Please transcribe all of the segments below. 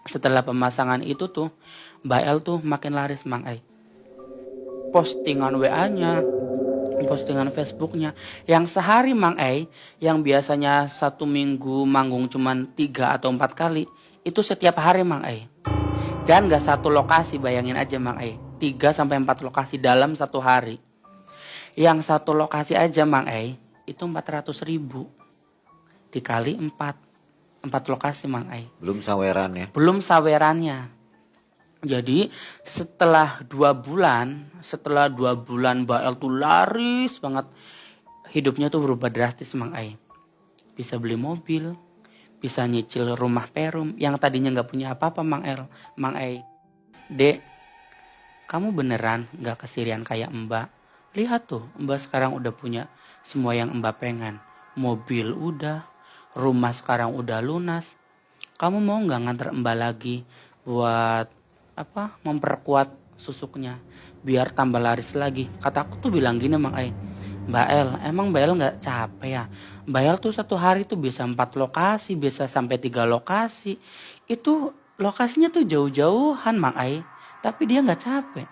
Setelah pemasangan itu tuh Mbak El tuh makin laris Mang Ai. Postingan WA-nya, postingan Facebooknya, yang sehari Mang Ai, yang biasanya 1 minggu manggung cuman 3 atau 4 kali, itu setiap hari Mang Ai. Dan gak satu lokasi, bayangin aja Mang Ai, 3 sampai 4 lokasi dalam 1 hari. Yang satu lokasi aja Mang Ai itu 400.000 dikali 4 lokasi Mang Ai. Belum saweran ya. Belum sawerannya. Jadi setelah 2 bulan Mbak El tuh laris banget. Hidupnya tuh berubah drastis Mang Ai. Bisa beli mobil, bisa nyicil rumah perum yang tadinya nggak punya apa-apa Mang Ai. Dek, kamu beneran nggak kesirian kayak Mbak? Lihat tuh, Mbak sekarang udah punya semua yang Mbak pengen. Mobil udah, rumah sekarang udah lunas. Kamu mau nggak nganter Mbak lagi buat memperkuat susuknya biar tambah laris lagi? Kataku tuh bilang gini Mang Ai, Mbak El, emang Mbak El nggak capek ya? Mbak El tuh 1 hari tuh bisa 4 lokasi, bisa sampai 3 lokasi. Itu lokasinya tuh jauh-jauhan Mang Ai, tapi dia nggak capek.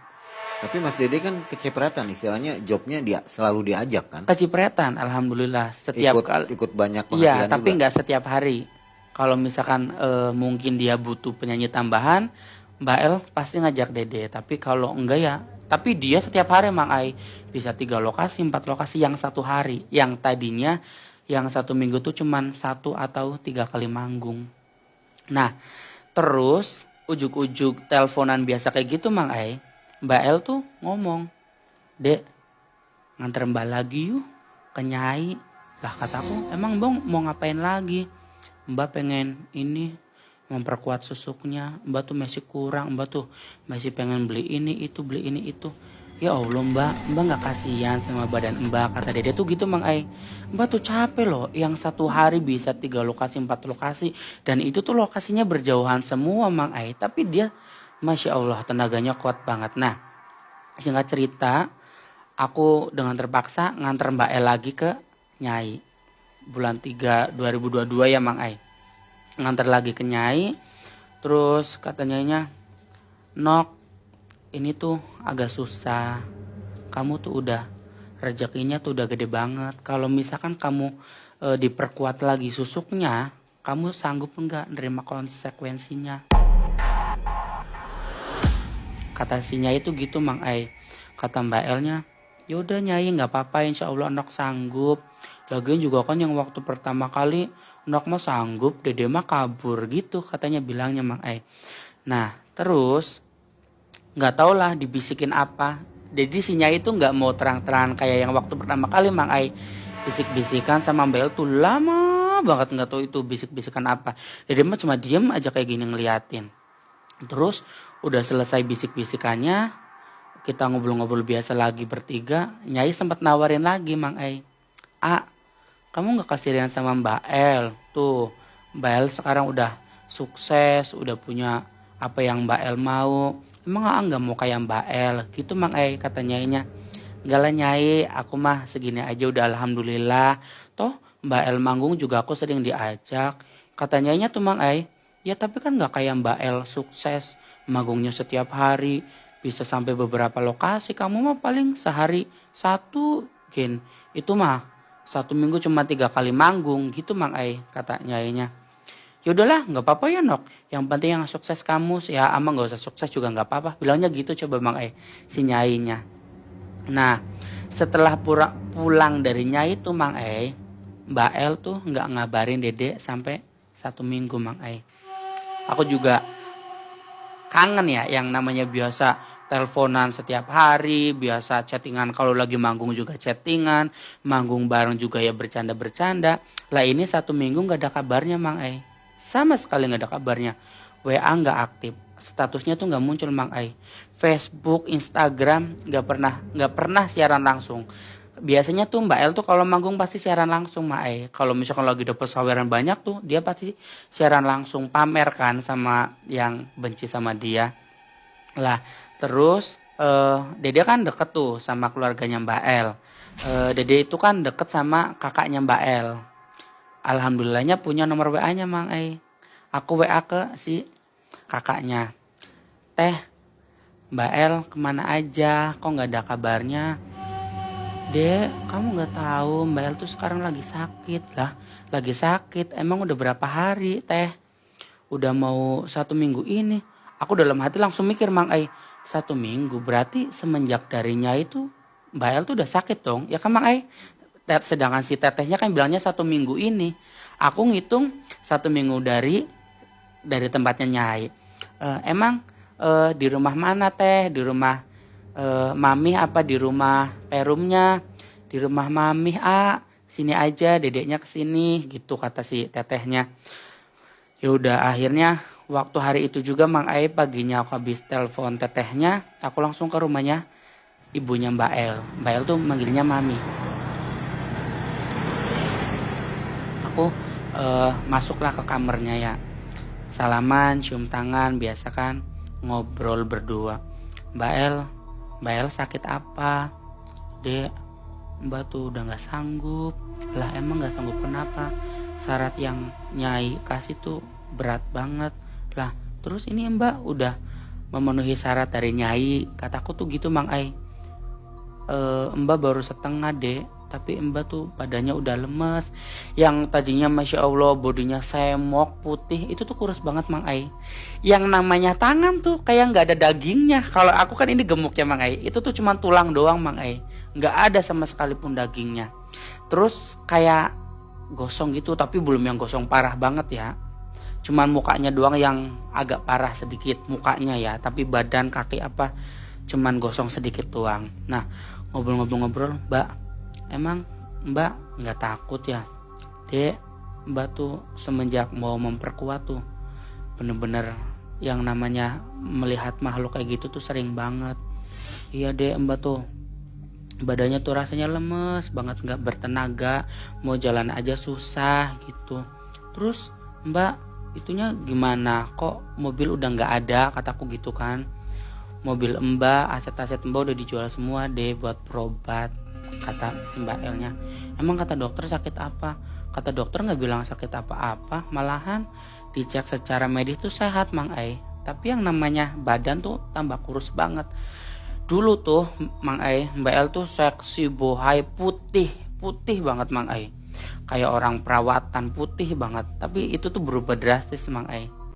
Tapi Mas Dede kan kecipratan, istilahnya jobnya dia selalu diajak kan. Kecipratan, alhamdulillah setiap kali. Ikut banyak Iya, penghasilan tapi juga. nggak setiap hari. Kalau misalkan mungkin dia butuh penyanyi tambahan, Mbak El pasti ngajak Dede. Tapi kalau enggak ya, tapi dia setiap hari Mang Ai bisa 3 lokasi, 4 lokasi yang 1 hari. Yang tadinya yang 1 minggu tuh cuman 1 atau 3 kali manggung. Nah, terus ujuk-ujuk teleponan biasa kayak gitu Mang Ai, Mbak El tuh ngomong, Dek, nganter Mbak lagi yuk ke Nyai. Lah kataku, emang Bang mau ngapain lagi? Mbak pengen ini memperkuat susuknya. Mbak tuh masih kurang, Mbak tuh masih pengen beli ini itu, beli ini itu. Ya Allah Mbak gak kasihan sama badan Mbak, kata Dede tuh gitu Mang Ai. Mbak tuh capek loh, yang 1 hari bisa 3 lokasi, 4 lokasi. Dan itu tuh lokasinya berjauhan semua Mang Ai. Tapi dia, Masya Allah tenaganya kuat banget. Nah, singkat cerita, aku dengan terpaksa nganter Mbak El lagi ke Nyai. Bulan 3 2022 ya Mang Ai. Nganter lagi ke Nyai. Terus katanya, Nok, ini tuh agak susah. Kamu tuh udah rezekinya tuh udah gede banget. Kalau misalkan kamu diperkuat lagi susuknya, kamu sanggup enggak nerima konsekuensinya? Kata si Nyai itu gitu Mang Ai. Kata Mbak Elnya, yaudah Nyai nggak apa-apa, insya Allah Nok sanggup. Lagian juga kan yang waktu pertama kali Nok mah sanggup, Dede mah kabur gitu katanya bilangnya Mang Ai. Nah terus nggak tau lah dibisikin apa. Jadi si Nyai itu nggak mau terang-terangan kayak yang waktu pertama kali Mang Ai. Bisik-bisikan sama Mbak El tuh lama banget, nggak tahu itu bisik-bisikan apa. Dede mah cuma diem aja kayak gini ngeliatin. Terus udah selesai bisik-bisikannya, kita ngobrol-ngobrol biasa lagi bertiga. Nyai sempat nawarin lagi Mang Ai, kamu gak kasihan sama Mbak El? Tuh Mbak El sekarang udah sukses, udah punya apa yang Mbak El mau. Emang gak mau kayak Mbak El? Gitu Mang Ai kata Nyainya. Enggak lah Nyai, aku mah segini aja udah alhamdulillah. Toh Mbak El manggung juga aku sering diajak. Kata Nyainya tuh Mang Ai, ya tapi kan gak kayak Mbak El sukses, manggungnya setiap hari, bisa sampai beberapa lokasi. Kamu mah paling sehari 1 Gen. Itu mah 1 minggu cuma 3 kali manggung gitu Mang Ai kata Nyainya. Yaudahlah nggak apa-apa ya Nok, yang penting yang sukses kamu, ya ama nggak usah sukses juga nggak apa-apa, bilangnya gitu coba Mang Ai si Nyainya. Nah setelah pulang dari Nyai tuh Mang Ai, Mbak El tuh nggak ngabarin Dede sampai 1 minggu Mang Ai. Aku juga kangen ya yang namanya biasa teleponan setiap hari, biasa chattingan, kalau lagi manggung juga chattingan, manggung bareng juga ya bercanda-bercanda. Lah ini 1 minggu gak ada kabarnya Mang Ai, sama sekali gak ada kabarnya. WA gak aktif, statusnya tuh gak muncul Mang Ai. Facebook, Instagram gak pernah siaran langsung. Biasanya tuh Mbak El tuh kalau manggung pasti siaran langsung Mbak Ai. Kalau misalkan lagi dapet saweran banyak tuh dia pasti siaran langsung, pamer kan sama yang benci sama dia. Lah terus Dede kan deket tuh sama keluarganya Mbak El. Dede itu kan deket sama kakaknya Mbak El. Alhamdulillahnya punya nomor WA-nya Mang Ai. Aku WA ke si kakaknya, "Teh, Mbak El kemana aja? Kok nggak ada kabarnya?" "Dek, kamu nggak tahu Mbak El tuh sekarang lagi sakit." "Lah, lagi sakit? Emang udah berapa hari, Teh?" "Udah mau 1 minggu ini." Aku dalam hati langsung mikir, Mang Ai, 1 minggu berarti semenjak darinya itu Mbak El tuh udah sakit dong, ya kan Mang Ai? Sedangkan si tetehnya kan bilangnya 1 minggu ini. Aku ngitung 1 minggu dari tempatnya Nyai. Emang di rumah mana Teh? Di rumah Mami apa di rumah Perumnya?" "Di rumah Mami, sini aja, dedeknya kesini," gitu kata si tetehnya. Ya udah, akhirnya waktu hari itu juga Mang Ai paginya aku habis telepon tetehnya, aku langsung ke rumahnya ibunya Mbak El. Mbak El tuh manggilnya Mami. Aku masuklah ke kamarnya ya. Salaman, cium tangan, biasa kan, ngobrol berdua. Mbak El sakit apa?" "Dek, Mbak tuh udah gak sanggup." "Lah emang gak sanggup kenapa? Syarat yang Nyai kasih tuh berat banget." "Lah terus ini Mbak udah memenuhi syarat dari Nyai," kataku tuh gitu Mang Ai. "Mbak baru setengah Dek, tapi Mbak tuh badannya udah lemes. Yang tadinya Masya Allah bodinya semok putih, itu tuh kurus banget Mang Ai. Yang namanya tangan tuh kayak nggak ada dagingnya. Kalau aku kan ini gemuk ya Mang Ai, itu tuh cuma tulang doang Mang Ai, nggak ada sama sekali pun dagingnya. Terus kayak gosong gitu, tapi belum yang gosong parah banget ya. Cuman mukanya doang yang agak parah sedikit mukanya ya, tapi badan kaki apa cuman gosong sedikit doang." Nah, ngobrol-ngobrol, "Mbak, emang Mbak nggak takut ya?" "Dek, Mbak tuh semenjak mau memperkuat tuh bener-bener yang namanya melihat makhluk kayak gitu tuh sering banget." "Iya Dek, Mbak tuh badannya tuh rasanya lemes banget, nggak bertenaga, mau jalan aja susah gitu. Terus Mbak itunya gimana, kok mobil udah nggak ada?" kataku gitu kan. "Mobil Mbak, aset-aset Mbak udah dijual semua deh buat berobat," kata si Mbak Elnya. "Emang kata dokter sakit apa?" "Kata dokter nggak bilang sakit apa-apa, malahan dicek secara medis tuh sehat Mang Ai. Tapi yang namanya badan tuh tambah kurus banget. Dulu tuh Mang Ai, Mbak El tuh seksi bohai, putih banget Mang Ai. Kayak orang perawatan, putih banget. Tapi itu tuh berubah drastis Mang Ai.